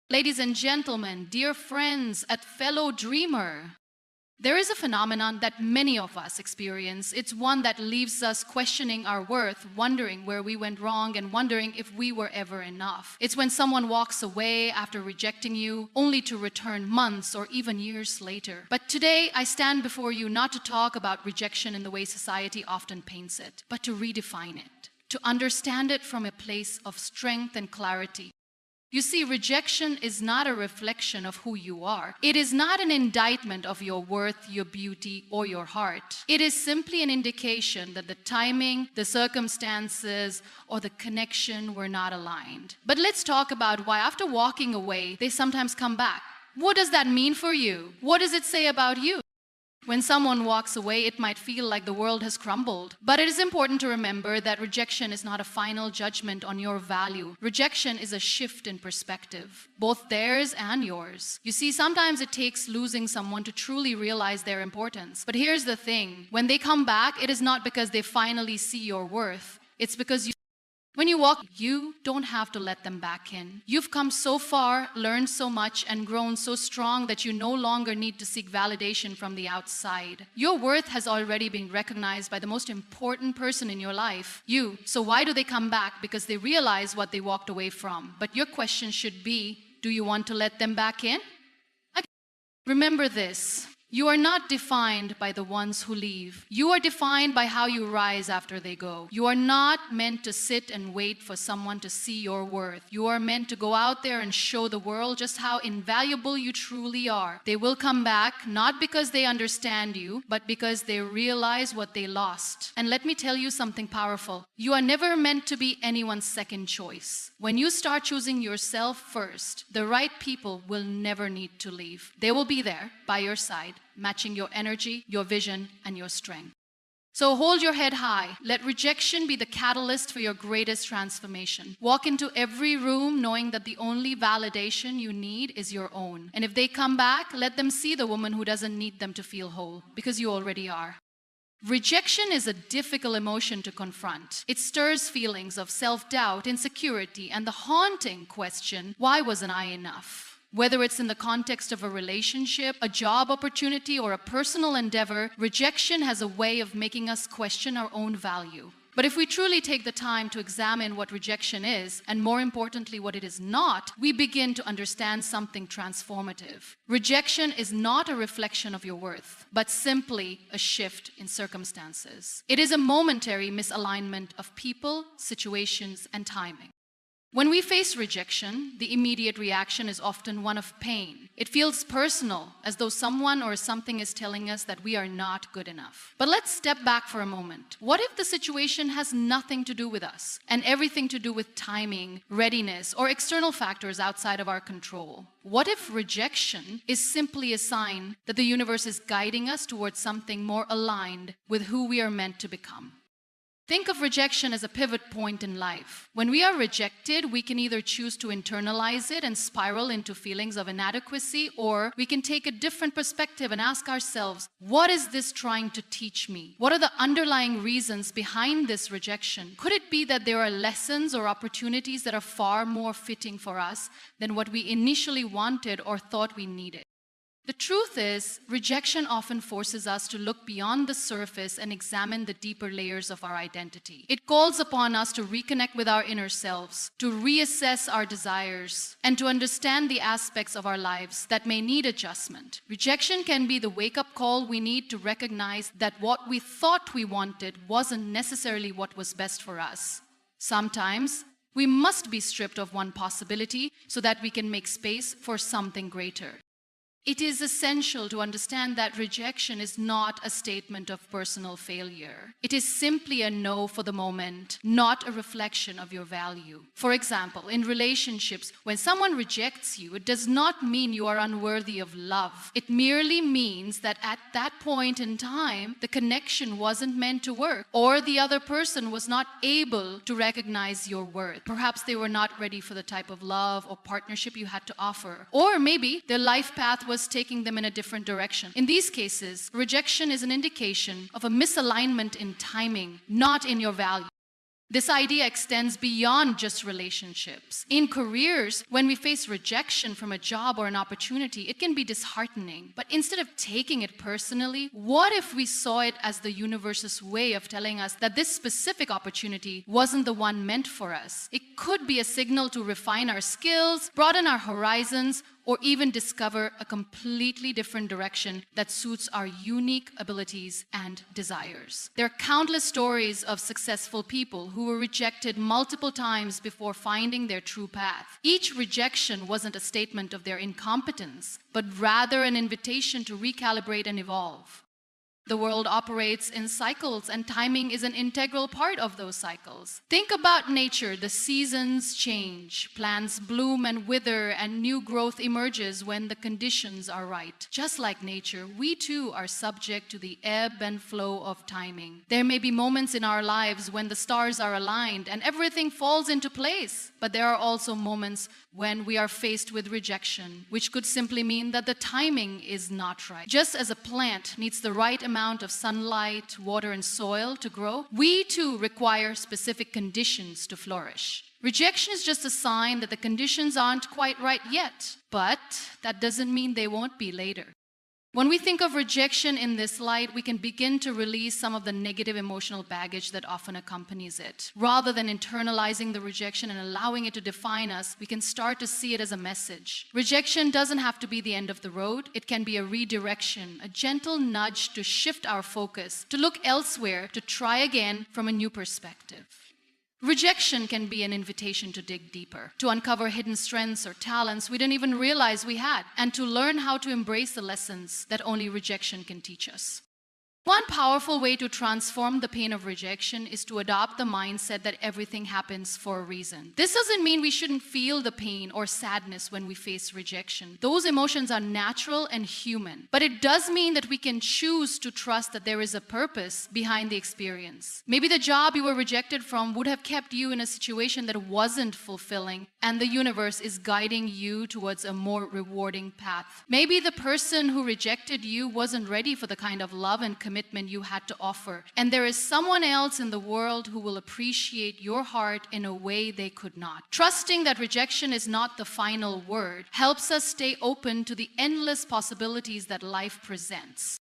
Ladies and gentlemen, dear friends, and fellow dreamer, there is a phenomenon that many of us experience. It's one that leaves us questioning our worth, wondering where we went wrong, and wondering if we were ever enough. It's when someone walks away after rejecting you, only to return months or even years later. But today, I stand before you not to talk about rejection in the way society often paints it, but to redefine it, to understand it from a place of strength and clarity. You see, rejection is not a reflection of who you are. It is not an indictment of your worth, your beauty, or your heart. It is simply an indication that the timing, the circumstances, or the connection were not aligned. But let's talk about why, after walking away, they sometimes come back. What does that mean for you? What does it say about you? When someone walks away, it might feel like the world has crumbled. But it is important to remember that rejection is not a final judgment on your value. Rejection is a shift in perspective, both theirs and yours. You see, sometimes it takes losing someone to truly realize their importance. But here's the thing. When they come back, it is not because they finally see your worth. It's because when you walk, you don't have to let them back in. You've come so far, learned so much, and grown so strong that you no longer need to seek validation from the outside. Your worth has already been recognized by the most important person in your life, you. So why do they come back? Because they realize what they walked away from. But your question should be, do you want to let them back in? Remember this. You are not defined by the ones who leave. You are defined by how you rise after they go. You are not meant to sit and wait for someone to see your worth. You are meant to go out there and show the world just how invaluable you truly are. They will come back, not because they understand you, but because they realize what they lost. And let me tell you something powerful. You are never meant to be anyone's second choice. When you start choosing yourself first, the right people will never need to leave. They will be there by your side, matching your energy, your vision, and your strength. So hold your head high. Let rejection be the catalyst for your greatest transformation. Walk into every room knowing that the only validation you need is your own. And if they come back, let them see the woman who doesn't need them to feel whole, because you already are. Rejection is a difficult emotion to confront. It stirs feelings of self-doubt, insecurity, and the haunting question, why wasn't I enough? Whether it's in the context of a relationship, a job opportunity, or a personal endeavor, rejection has a way of making us question our own value. But if we truly take the time to examine what rejection is, and more importantly, what it is not, we begin to understand something transformative. Rejection is not a reflection of your worth, but simply a shift in circumstances. It is a momentary misalignment of people, situations, and timing. When we face rejection, the immediate reaction is often one of pain. It feels personal, as though someone or something is telling us that we are not good enough. But let's step back for a moment. What if the situation has nothing to do with us, and everything to do with timing, readiness, or external factors outside of our control? What if rejection is simply a sign that the universe is guiding us towards something more aligned with who we are meant to become? Think of rejection as a pivot point in life. When we are rejected, we can either choose to internalize it and spiral into feelings of inadequacy, or we can take a different perspective and ask ourselves, what is this trying to teach me? What are the underlying reasons behind this rejection? Could it be that there are lessons or opportunities that are far more fitting for us than what we initially wanted or thought we needed? The truth is, rejection often forces us to look beyond the surface and examine the deeper layers of our identity. It calls upon us to reconnect with our inner selves, to reassess our desires, and to understand the aspects of our lives that may need adjustment. Rejection can be the wake-up call we need to recognize that what we thought we wanted wasn't necessarily what was best for us. Sometimes, we must be stripped of one possibility so that we can make space for something greater. It is essential to understand that rejection is not a statement of personal failure. It is simply a no for the moment, not a reflection of your value. For example, in relationships, when someone rejects you, it does not mean you are unworthy of love. It merely means that at that point in time, the connection wasn't meant to work, or the other person was not able to recognize your worth. Perhaps they were not ready for the type of love or partnership you had to offer. Or maybe their life path was taking them in a different direction. In these cases, rejection is an indication of a misalignment in timing, not in your value. This idea extends beyond just relationships. In careers, when we face rejection from a job or an opportunity, it can be disheartening. But instead of taking it personally, what if we saw it as the universe's way of telling us that this specific opportunity wasn't the one meant for us? It could be a signal to refine our skills, broaden our horizons, or even discover a completely different direction that suits our unique abilities and desires. There are countless stories of successful people who were rejected multiple times before finding their true path. Each rejection wasn't a statement of their incompetence, but rather an invitation to recalibrate and evolve. The world operates in cycles, and timing is an integral part of those cycles. Think about nature. The seasons change, plants bloom and wither, and new growth emerges when the conditions are right. Just like nature, we too are subject to the ebb and flow of timing. There may be moments in our lives when the stars are aligned and everything falls into place, but there are also moments when we are faced with rejection, which could simply mean that the timing is not right. Just as a plant needs the right amount of sunlight, water, and soil to grow, we too require specific conditions to flourish. Rejection is just a sign that the conditions aren't quite right yet, but that doesn't mean they won't be later. When we think of rejection in this light, we can begin to release some of the negative emotional baggage that often accompanies it. Rather than internalizing the rejection and allowing it to define us, we can start to see it as a message. Rejection doesn't have to be the end of the road. It can be a redirection, a gentle nudge to shift our focus, to look elsewhere, to try again from a new perspective. Rejection can be an invitation to dig deeper, to uncover hidden strengths or talents we didn't even realize we had, and to learn how to embrace the lessons that only rejection can teach us. One powerful way to transform the pain of rejection is to adopt the mindset that everything happens for a reason. This doesn't mean we shouldn't feel the pain or sadness when we face rejection. Those emotions are natural and human. But it does mean that we can choose to trust that there is a purpose behind the experience. Maybe the job you were rejected from would have kept you in a situation that wasn't fulfilling, and the universe is guiding you towards a more rewarding path. Maybe the person who rejected you wasn't ready for the kind of love and commitment you had to offer, and there is someone else in the world who will appreciate your heart in a way they could not. Trusting that rejection is not the final word helps us stay open to the endless possibilities that life presents.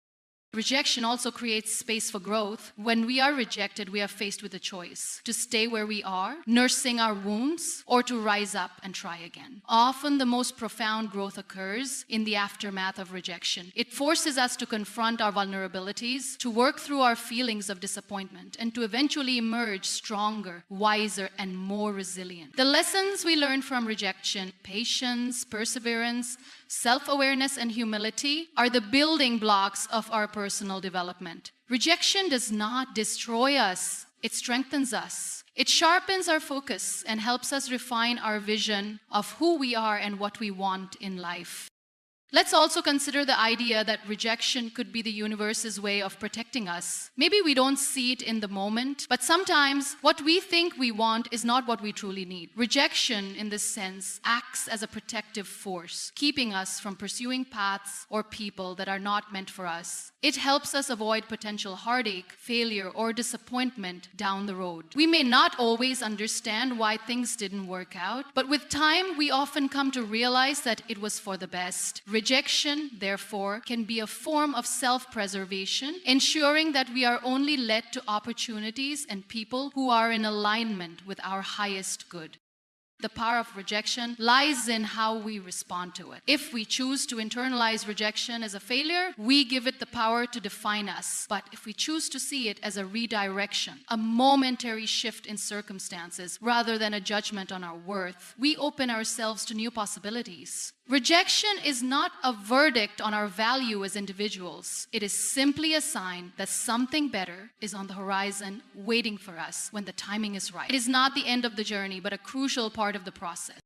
Rejection also creates space for growth. When we are rejected, we are faced with a choice: to stay where we are, nursing our wounds, or to rise up and try again. Often the most profound growth occurs in the aftermath of rejection. It forces us to confront our vulnerabilities, to work through our feelings of disappointment, and to eventually emerge stronger, wiser, and more resilient. The lessons we learn from rejection, patience, perseverance, self-awareness, and humility are the building blocks of our personal development. Rejection does not destroy us, it strengthens us. It sharpens our focus and helps us refine our vision of who we are and what we want in life. Let's also consider the idea that rejection could be the universe's way of protecting us. Maybe we don't see it in the moment, but sometimes what we think we want is not what we truly need. Rejection, in this sense, acts as a protective force, keeping us from pursuing paths or people that are not meant for us. It helps us avoid potential heartache, failure, or disappointment down the road. We may not always understand why things didn't work out, but with time, we often come to realize that it was for the best. Rejection, therefore, can be a form of self-preservation, ensuring that we are only led to opportunities and people who are in alignment with our highest good. The power of rejection lies in how we respond to it. If we choose to internalize rejection as a failure, we give it the power to define us. But if we choose to see it as a redirection, a momentary shift in circumstances, rather than a judgment on our worth, we open ourselves to new possibilities. Rejection is not a verdict on our value as individuals. It is simply a sign that something better is on the horizon waiting for us when the timing is right. It is not the end of the journey, but a crucial part of the process.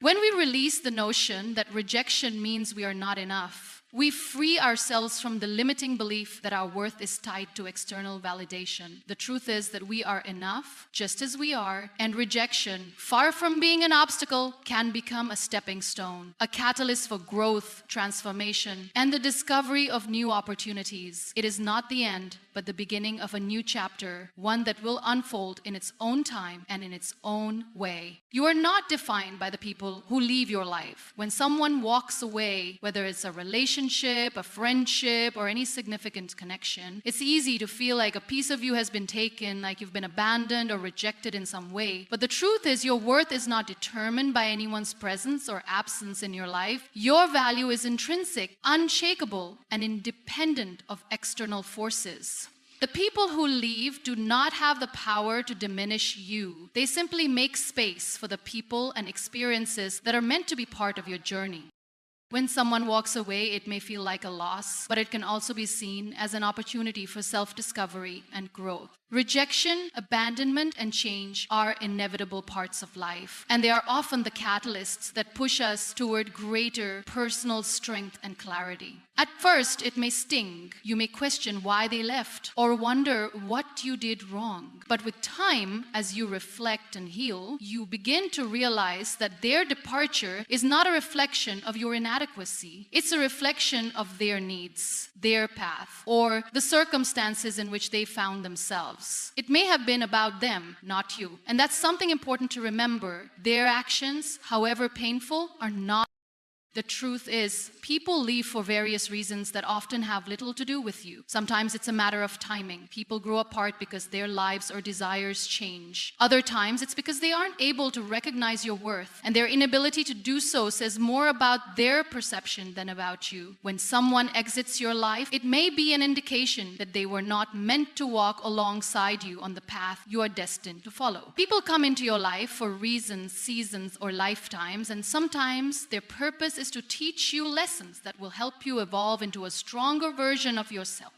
When we release the notion that rejection means we are not enough, We free ourselves from the limiting belief that our worth is tied to external validation. The truth is that we are enough, just as we are, and rejection, far from being an obstacle, can become a stepping stone, a catalyst for growth, transformation, and the discovery of new opportunities. It is not the end, but the beginning of a new chapter, one that will unfold in its own time and in its own way. You are not defined by the people who leave your life. When someone walks away, whether it's a relationship, a friendship, or any significant connection, it's easy to feel like a piece of you has been taken, like you've been abandoned or rejected in some way. But the truth is, your worth is not determined by anyone's presence or absence in your life. Your value is intrinsic, unshakable, and independent of external forces. The people who leave do not have the power to diminish you. They simply make space for the people and experiences that are meant to be part of your journey. When someone walks away, it may feel like a loss, but it can also be seen as an opportunity for self-discovery and growth. Rejection, abandonment, and change are inevitable parts of life, and they are often the catalysts that push us toward greater personal strength and clarity. At first, it may sting. You may question why they left or wonder what you did wrong. But with time, as you reflect and heal, you begin to realize that their departure is not a reflection of your inadequacy. It's a reflection of their needs, their path, or the circumstances in which they found themselves. It may have been about them, not you. And that's something important to remember. Their actions, however painful, are not. The truth is, people leave for various reasons that often have little to do with you. Sometimes it's a matter of timing. People grow apart because their lives or desires change. Other times it's because they aren't able to recognize your worth, and their inability to do so says more about their perception than about you. When someone exits your life, it may be an indication that they were not meant to walk alongside you on the path you are destined to follow. People come into your life for reasons, seasons, or lifetimes, and sometimes their purpose is to teach you lessons that will help you evolve into a stronger version of yourself.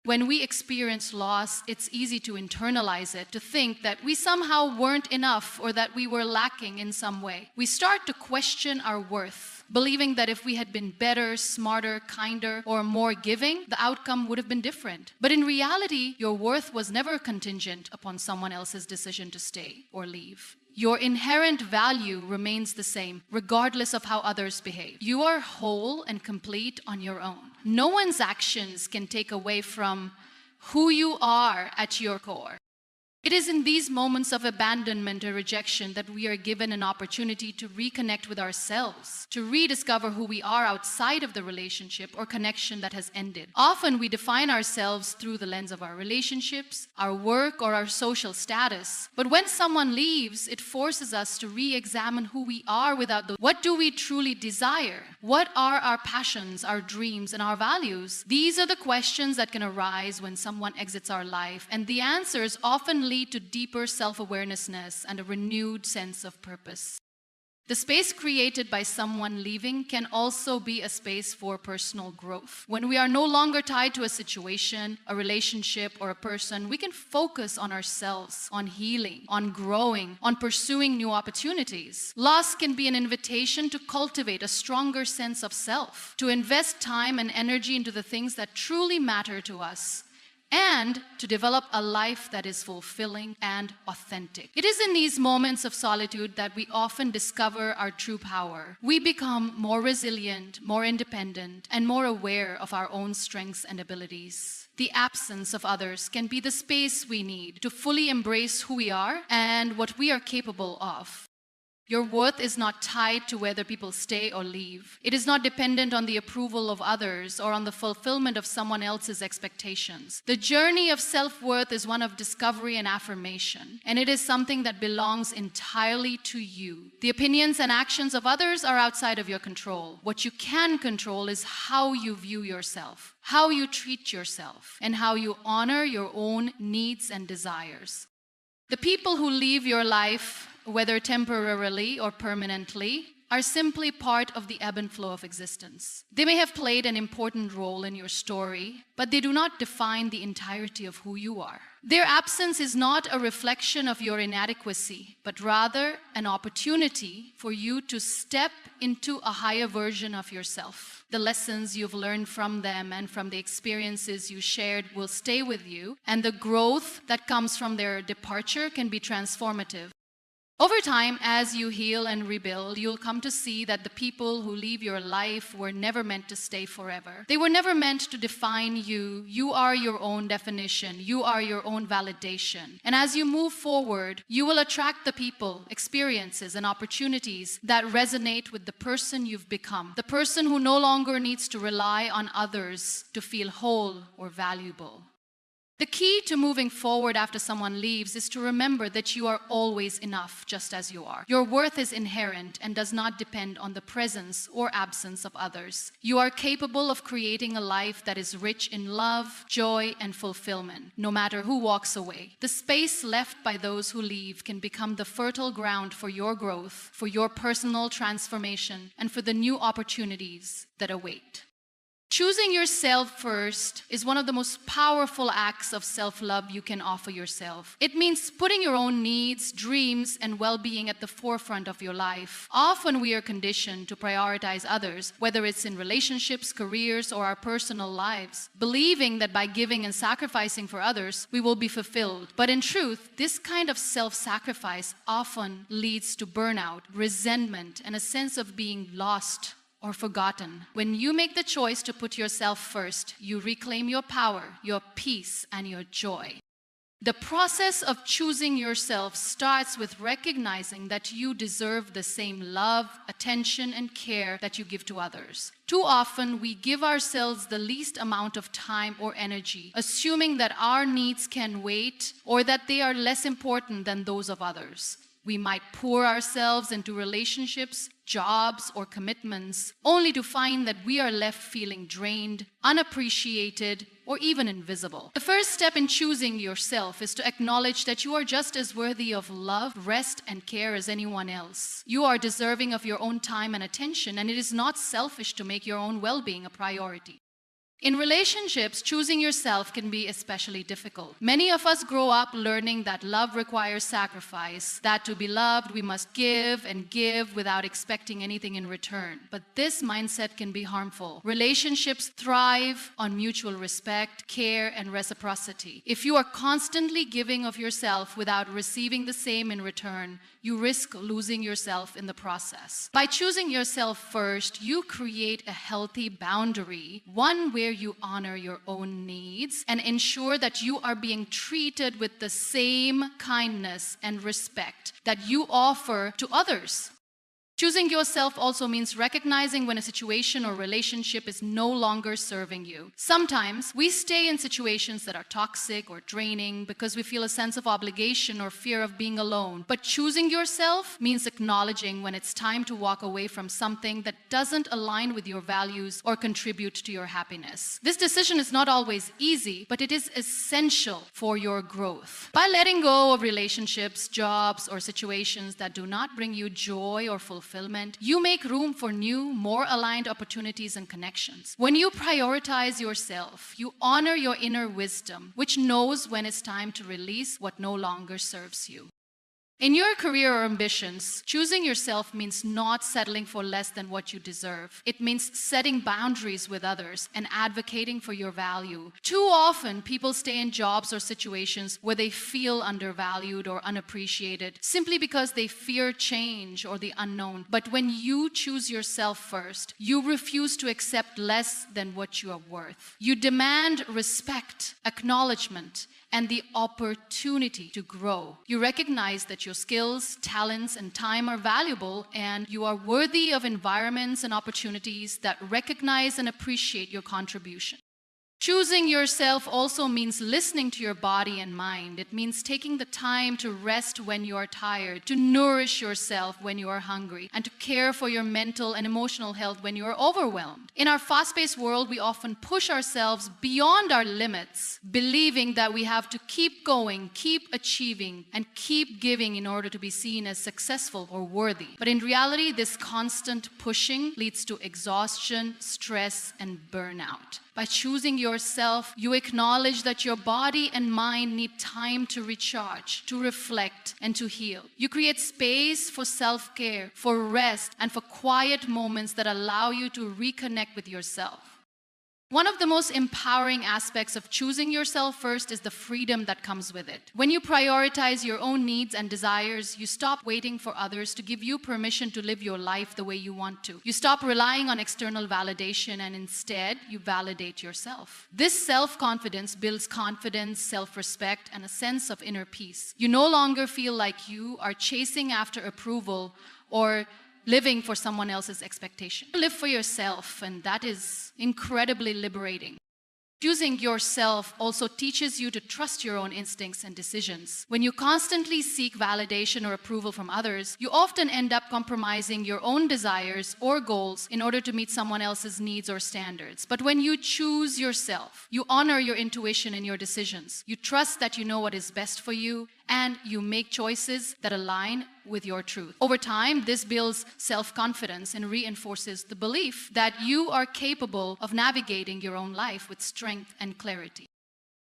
When we experience loss, it's easy to internalize it, to think that we somehow weren't enough or that we were lacking in some way. We start to question our worth, believing that if we had been better, smarter, kinder, or more giving, the outcome would have been different. But in reality, your worth was never contingent upon someone else's decision to stay or leave. Your inherent value remains the same, regardless of how others behave. You are whole and complete on your own. No one's actions can take away from who you are at your core. It is in these moments of abandonment or rejection that we are given an opportunity to reconnect with ourselves, to rediscover who we are outside of the relationship or connection that has ended. Often we define ourselves through the lens of our relationships, our work, or our social status. But when someone leaves, it forces us to re-examine who we are without the what do we truly desire? What are our passions, our dreams, and our values? These are the questions that can arise when someone exits our life, and the answers often lead to deeper self-awarenessness and a renewed sense of purpose. The space created by someone leaving can also be a space for personal growth. When we are no longer tied to a situation, a relationship, or a person, we can focus on ourselves, on healing, on growing, on pursuing new opportunities. Loss can be an invitation to cultivate a stronger sense of self, to invest time and energy into the things that truly matter to us, and to develop a life that is fulfilling and authentic. It is in these moments of solitude that we often discover our true power. We become more resilient, more independent, and more aware of our own strengths and abilities. The absence of others can be the space we need to fully embrace who we are and what we are capable of. Your worth is not tied to whether people stay or leave. It is not dependent on the approval of others or on the fulfillment of someone else's expectations. The journey of self-worth is one of discovery and affirmation, and it is something that belongs entirely to you. The opinions and actions of others are outside of your control. What you can control is how you view yourself, how you treat yourself, and how you honor your own needs and desires. The people who leave your life, whether temporarily or permanently, are simply part of the ebb and flow of existence. They may have played an important role in your story, but they do not define the entirety of who you are. Their absence is not a reflection of your inadequacy, but rather an opportunity for you to step into a higher version of yourself. The lessons you've learned from them and from the experiences you shared will stay with you, and the growth that comes from their departure can be transformative. Over time, as you heal and rebuild, you'll come to see that the people who leave your life were never meant to stay forever. They were never meant to define you. You are your own definition. You are your own validation. And as you move forward, you will attract the people, experiences, and opportunities that resonate with the person you've become, the person who no longer needs to rely on others to feel whole or valuable. The key to moving forward after someone leaves is to remember that you are always enough just as you are. Your worth is inherent and does not depend on the presence or absence of others. You are capable of creating a life that is rich in love, joy, and fulfillment, no matter who walks away. The space left by those who leave can become the fertile ground for your growth, for your personal transformation, and for the new opportunities that await. Choosing yourself first is one of the most powerful acts of self-love you can offer yourself. It means putting your own needs, dreams, and well-being at the forefront of your life. Often we are conditioned to prioritize others, whether it's in relationships, careers, or our personal lives, believing that by giving and sacrificing for others, we will be fulfilled. But in truth, this kind of self-sacrifice often leads to burnout, resentment, and a sense of being lost or forgotten. When you make the choice to put yourself first, you reclaim your power, your peace, and your joy. The process of choosing yourself starts with recognizing that you deserve the same love, attention, and care that you give to others. Too often, we give ourselves the least amount of time or energy, assuming that our needs can wait or that they are less important than those of others. We might pour ourselves into relationships, jobs, or commitments, only to find that we are left feeling drained, unappreciated, or even invisible. The first step in choosing yourself is to acknowledge that you are just as worthy of love, rest, and care as anyone else. You are deserving of your own time and attention, and it is not selfish to make your own well-being a priority. In relationships, choosing yourself can be especially difficult. Many of us grow up learning that love requires sacrifice, that to be loved we must give and give without expecting anything in return. But this mindset can be harmful. Relationships thrive on mutual respect, care, and reciprocity. If you are constantly giving of yourself without receiving the same in return, you risk losing yourself in the process. By choosing yourself first, you create a healthy boundary, one where you honor your own needs and ensure that you are being treated with the same kindness and respect that you offer to others. Choosing yourself also means recognizing when a situation or relationship is no longer serving you. Sometimes we stay in situations that are toxic or draining because we feel a sense of obligation or fear of being alone. But choosing yourself means acknowledging when it's time to walk away from something that doesn't align with your values or contribute to your happiness. This decision is not always easy, but it is essential for your growth. By letting go of relationships, jobs, or situations that do not bring you joy or fulfillment, you make room for new, more aligned opportunities and connections. When you prioritize yourself, you honor your inner wisdom, which knows when it's time to release what no longer serves you. In your career or ambitions, choosing yourself means not settling for less than what you deserve. It means setting boundaries with others and advocating for your value. Too often, people stay in jobs or situations where they feel undervalued or unappreciated simply because they fear change or the unknown. But when you choose yourself first, you refuse to accept less than what you are worth. You demand respect, acknowledgement, and the opportunity to grow. You recognize that your skills, talents, and time are valuable, and you are worthy of environments and opportunities that recognize and appreciate your contribution. Choosing yourself also means listening to your body and mind. It means taking the time to rest when you are tired, to nourish yourself when you are hungry, and to care for your mental and emotional health when you are overwhelmed. In our fast-paced world, we often push ourselves beyond our limits, believing that we have to keep going, keep achieving, and keep giving in order to be seen as successful or worthy. But in reality, this constant pushing leads to exhaustion, stress, and burnout. By choosing yourself, you acknowledge that your body and mind need time to recharge, to reflect, and to heal. You create space for self-care, for rest, and for quiet moments that allow you to reconnect with yourself. One of the most empowering aspects of choosing yourself first is the freedom that comes with it. When you prioritize your own needs and desires, you stop waiting for others to give you permission to live your life the way you want to. You stop relying on external validation and instead you validate yourself. This self-confidence builds confidence, self-respect, and a sense of inner peace. You no longer feel like you are chasing after approval or living for someone else's expectation. You live for yourself, and that is incredibly liberating. Choosing yourself also teaches you to trust your own instincts and decisions. When you constantly seek validation or approval from others, you often end up compromising your own desires or goals in order to meet someone else's needs or standards. But when you choose yourself, you honor your intuition in your decisions. You trust that you know what is best for you, and you make choices that align with your truth. Over time, this builds self-confidence and reinforces the belief that you are capable of navigating your own life with strength and clarity.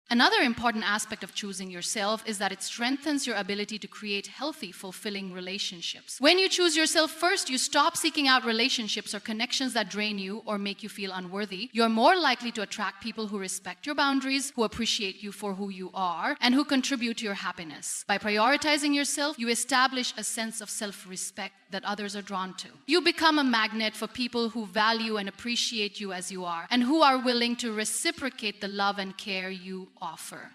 Another important aspect of choosing yourself is that it strengthens your ability to create healthy, fulfilling relationships. When you choose yourself first, you stop seeking out relationships or connections that drain you or make you feel unworthy. You're more likely to attract people who respect your boundaries, who appreciate you for who you are, and who contribute to your happiness. By prioritizing yourself, you establish a sense of self-respect that others are drawn to. You become a magnet for people who value and appreciate you as you are, and who are willing to reciprocate the love and care you offer.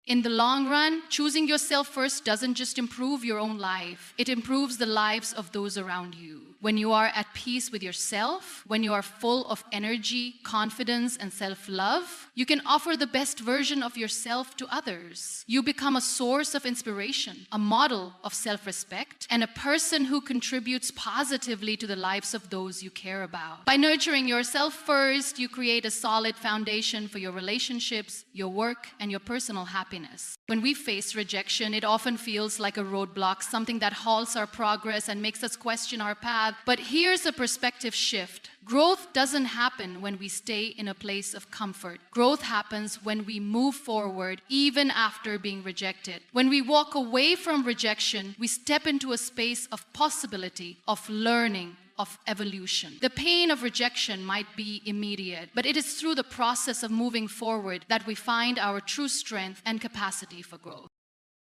In the long run, choosing yourself first doesn't just improve your own life, it improves the lives of those around you. When you are at peace with yourself, when you are full of energy, confidence, and self-love, you can offer the best version of yourself to others. You become a source of inspiration, a model of self-respect, and a person who contributes positively to the lives of those you care about. By nurturing yourself first, you create a solid foundation for your relationships, your work, and your personal happiness. When we face rejection, it often feels like a roadblock, something that halts our progress and makes us question our path. But here's a perspective shift. Growth doesn't happen when we stay in a place of comfort. Growth happens when we move forward, even after being rejected. When we walk away from rejection, we step into a space of possibility, of learning, of evolution. The pain of rejection might be immediate, but it is through the process of moving forward that we find our true strength and capacity for growth.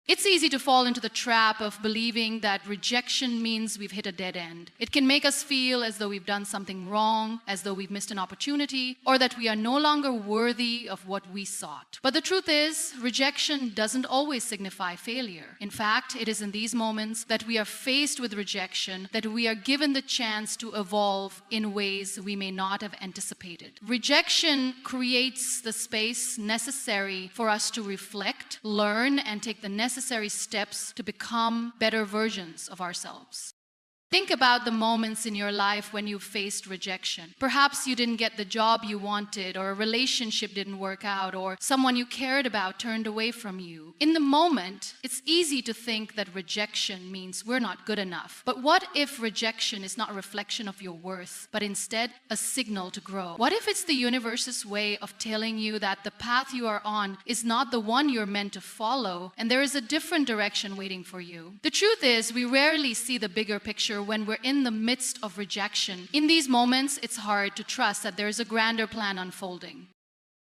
It's easy to fall into the trap of believing that rejection means we've hit a dead end. It can make us feel as though we've done something wrong, as though we've missed an opportunity, or that we are no longer worthy of what we sought. But the truth is, rejection doesn't always signify failure. In fact, it is in these moments that we are faced with rejection that we are given the chance to evolve in ways we may not have anticipated. Rejection creates the space necessary for us to reflect, learn, and take the necessary steps to become better versions of ourselves. Think about the moments in your life when you faced rejection. Perhaps you didn't get the job you wanted, or a relationship didn't work out, or someone you cared about turned away from you. In the moment, it's easy to think that rejection means we're not good enough. But what if rejection is not a reflection of your worth, but instead a signal to grow? What if it's the universe's way of telling you that the path you are on is not the one you're meant to follow, and there is a different direction waiting for you? The truth is, we rarely see the bigger picture when we're in the midst of rejection. In these moments, it's hard to trust that there is a grander plan unfolding.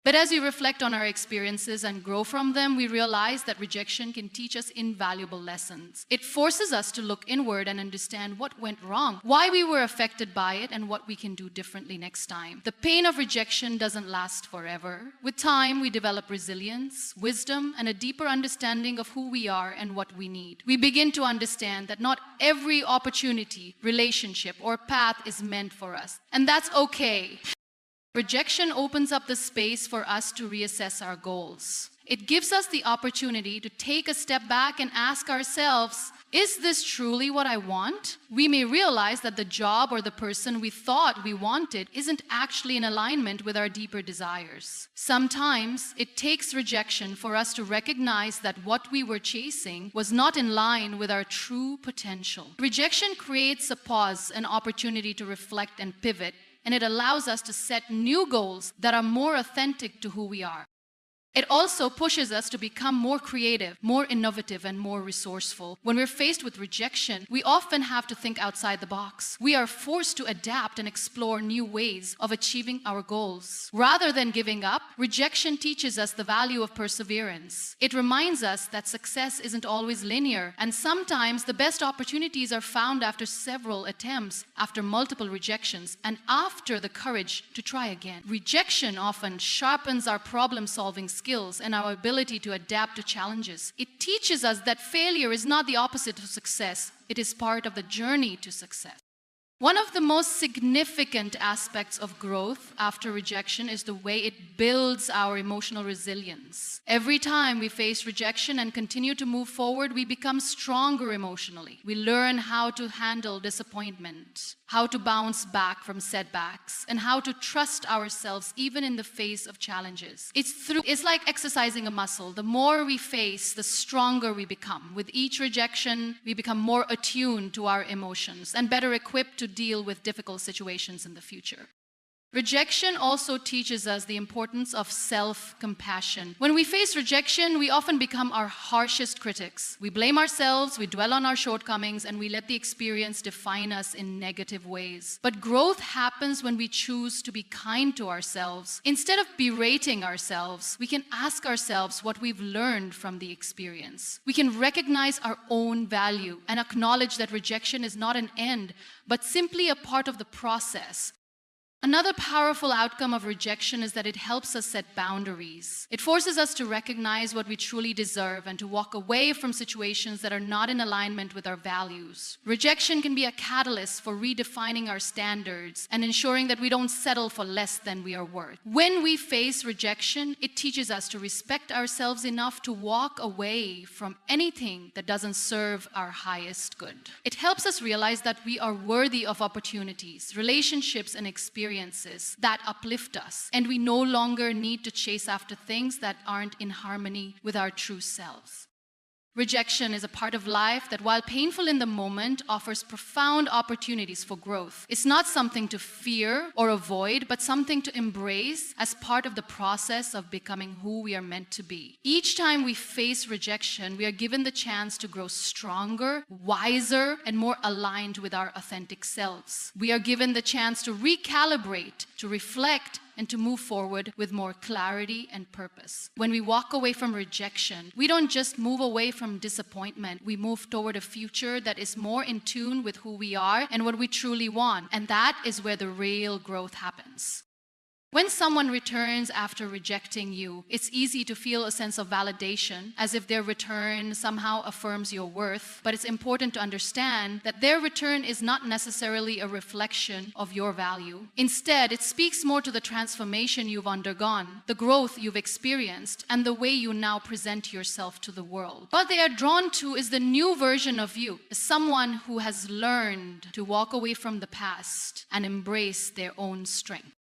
But as we reflect on our experiences and grow from them, we realize that rejection can teach us invaluable lessons. It forces us to look inward and understand what went wrong, why we were affected by it, and what we can do differently next time. The pain of rejection doesn't last forever. With time, we develop resilience, wisdom, and a deeper understanding of who we are and what we need. We begin to understand that not every opportunity, relationship, or path is meant for us. And that's okay. Rejection opens up the space for us to reassess our goals. It gives us the opportunity to take a step back and ask ourselves, is this truly what I want? We may realize that the job or the person we thought we wanted isn't actually in alignment with our deeper desires. Sometimes it takes rejection for us to recognize that what we were chasing was not in line with our true potential. Rejection creates a pause, an opportunity to reflect and pivot, and it allows us to set new goals that are more authentic to who we are. It also pushes us to become more creative, more innovative, and more resourceful. When we're faced with rejection, we often have to think outside the box. We are forced to adapt and explore new ways of achieving our goals. Rather than giving up, rejection teaches us the value of perseverance. It reminds us that success isn't always linear, and sometimes the best opportunities are found after several attempts, after multiple rejections, and after the courage to try again. Rejection often sharpens our problem-solving skills and our ability to adapt to challenges. It teaches us that failure is not the opposite of success. It is part of the journey to success. One of the most significant aspects of growth after rejection is the way it builds our emotional resilience. Every time we face rejection and continue to move forward, we become stronger emotionally. We learn how to handle disappointment, how to bounce back from setbacks, and how to trust ourselves even in the face of challenges. It's like exercising a muscle. The more we face, the stronger we become. With each rejection, we become more attuned to our emotions and better equipped to deal with difficult situations in the future. Rejection also teaches us the importance of self-compassion. When we face rejection, we often become our harshest critics. We blame ourselves, we dwell on our shortcomings, and we let the experience define us in negative ways. But growth happens when we choose to be kind to ourselves. Instead of berating ourselves, we can ask ourselves what we've learned from the experience. We can recognize our own value and acknowledge that rejection is not an end, but simply a part of the process. Another powerful outcome of rejection is that it helps us set boundaries. It forces us to recognize what we truly deserve and to walk away from situations that are not in alignment with our values. Rejection can be a catalyst for redefining our standards and ensuring that we don't settle for less than we are worth. When we face rejection, it teaches us to respect ourselves enough to walk away from anything that doesn't serve our highest good. It helps us realize that we are worthy of opportunities, relationships, and experiences that uplift us, and we no longer need to chase after things that aren't in harmony with our true selves. Rejection is a part of life that, while painful in the moment, offers profound opportunities for growth. It's not something to fear or avoid, but something to embrace as part of the process of becoming who we are meant to be. Each time we face rejection, we are given the chance to grow stronger, wiser, and more aligned with our authentic selves. We are given the chance to recalibrate, to reflect, and to move forward with more clarity and purpose. When we walk away from rejection, we don't just move away from disappointment. We move toward a future that is more in tune with who we are and what we truly want. And that is where the real growth happens. When someone returns after rejecting you, it's easy to feel a sense of validation, as if their return somehow affirms your worth. But it's important to understand that their return is not necessarily a reflection of your value. Instead, it speaks more to the transformation you've undergone, the growth you've experienced, and the way you now present yourself to the world. What they are drawn to is the new version of you, someone who has learned to walk away from the past and embrace their own strength.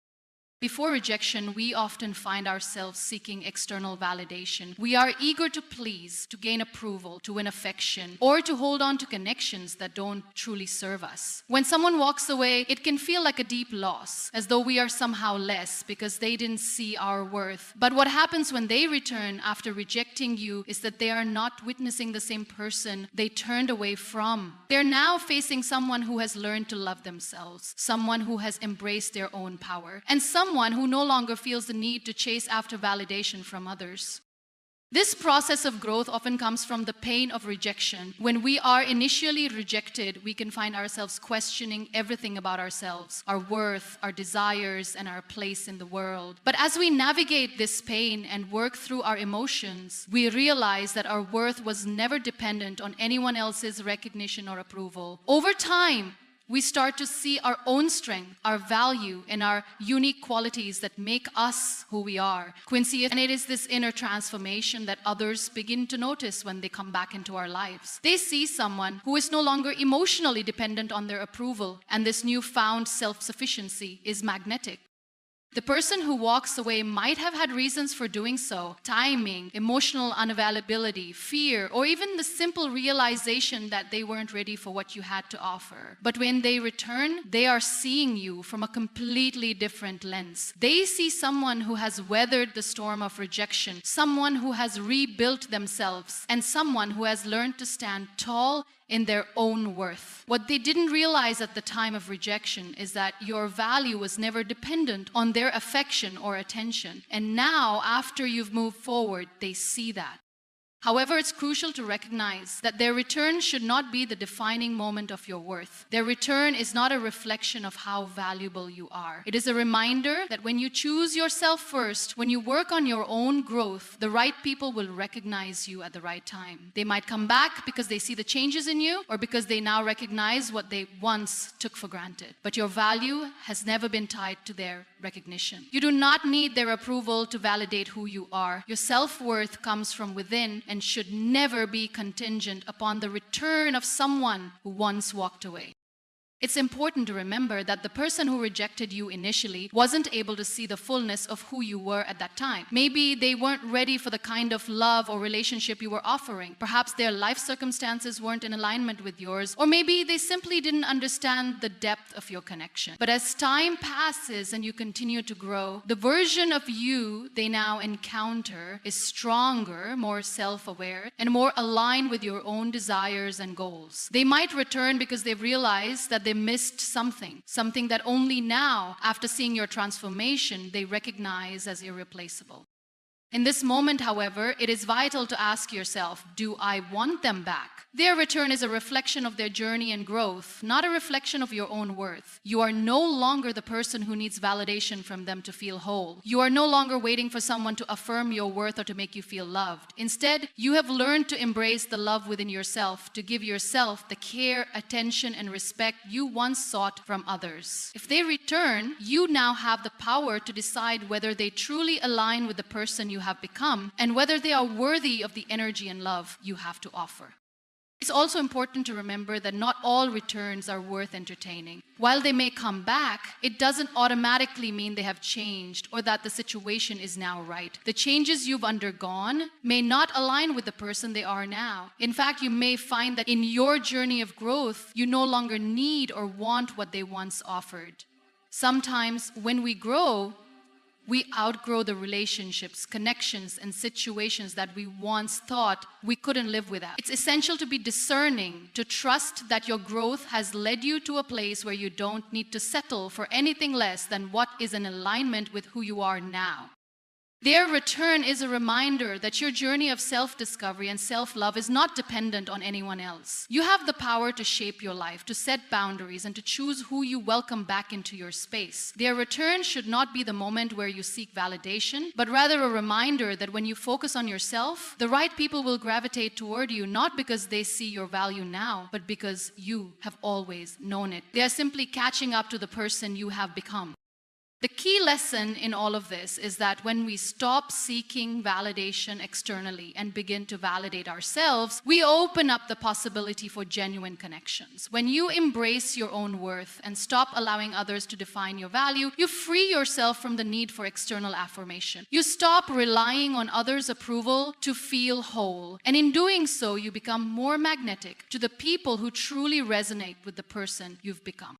Before rejection, we often find ourselves seeking external validation. We are eager to please, to gain approval, to win affection, or to hold on to connections that don't truly serve us. When someone walks away, it can feel like a deep loss, as though we are somehow less because they didn't see our worth. But what happens when they return after rejecting you is that they are not witnessing the same person they turned away from. They're now facing someone who has learned to love themselves, someone who has embraced their own power, and someone who no longer feels the need to chase after validation from others. This process of growth often comes from the pain of rejection. When we are initially rejected, we can find ourselves questioning everything about ourselves, our worth, our desires, and our place in the world. But as we navigate this pain and work through our emotions, we realize that our worth was never dependent on anyone else's recognition or approval. Over time, We start to see our own strength, our value, and our unique qualities that make us who we are. Quincy, and it is this inner transformation that others begin to notice when they come back into our lives. They see someone who is no longer emotionally dependent on their approval, and this newfound self-sufficiency is magnetic. The person who walks away might have had reasons for doing so: timing, emotional unavailability, fear, or even the simple realization that they weren't ready for what you had to offer. But when they return, they are seeing you from a completely different lens. They see someone who has weathered the storm of rejection, someone who has rebuilt themselves, and someone who has learned to stand tall in their own worth. What they didn't realize at the time of rejection is that your value was never dependent on their affection or attention. And now, after you've moved forward, they see that. However, it's crucial to recognize that their return should not be the defining moment of your worth. Their return is not a reflection of how valuable you are. It is a reminder that when you choose yourself first, when you work on your own growth, the right people will recognize you at the right time. They might come back because they see the changes in you, or because they now recognize what they once took for granted. But your value has never been tied to their recognition. You do not need their approval to validate who you are. Your self-worth comes from within and should never be contingent upon the return of someone who once walked away. It's important to remember that the person who rejected you initially wasn't able to see the fullness of who you were at that time. Maybe they weren't ready for the kind of love or relationship you were offering. Perhaps their life circumstances weren't in alignment with yours, or maybe they simply didn't understand the depth of your connection. But as time passes and you continue to grow, the version of you they now encounter is stronger, more self-aware, and more aligned with your own desires and goals. They might return because they've realized that they missed something that only now, after seeing your transformation, they recognize as irreplaceable. In this moment, however, it is vital to ask yourself, do I want them back? Their return is a reflection of their journey and growth, not a reflection of your own worth. You are no longer the person who needs validation from them to feel whole. You are no longer waiting for someone to affirm your worth or to make you feel loved. Instead, you have learned to embrace the love within yourself, to give yourself the care, attention, and respect you once sought from others. If they return, you now have the power to decide whether they truly align with the person you have become and whether they are worthy of the energy and love you have to offer. It's also important to remember that not all returns are worth entertaining. While they may come back, it doesn't automatically mean they have changed or that the situation is now right. The changes you've undergone may not align with the person they are now. In fact, you may find that in your journey of growth, you no longer need or want what they once offered. Sometimes when we grow, we outgrow the relationships, connections, and situations that we once thought we couldn't live without. It's essential to be discerning, to trust that your growth has led you to a place where you don't need to settle for anything less than what is in alignment with who you are now. Their return is a reminder that your journey of self-discovery and self-love is not dependent on anyone else. You have the power to shape your life, to set boundaries, and to choose who you welcome back into your space. Their return should not be the moment where you seek validation, but rather a reminder that when you focus on yourself, the right people will gravitate toward you, not because they see your value now, but because you have always known it. They are simply catching up to the person you have become. The key lesson in all of this is that when we stop seeking validation externally and begin to validate ourselves, we open up the possibility for genuine connections. When you embrace your own worth and stop allowing others to define your value, you free yourself from the need for external affirmation. You stop relying on others' approval to feel whole. And in doing so, you become more magnetic to the people who truly resonate with the person you've become.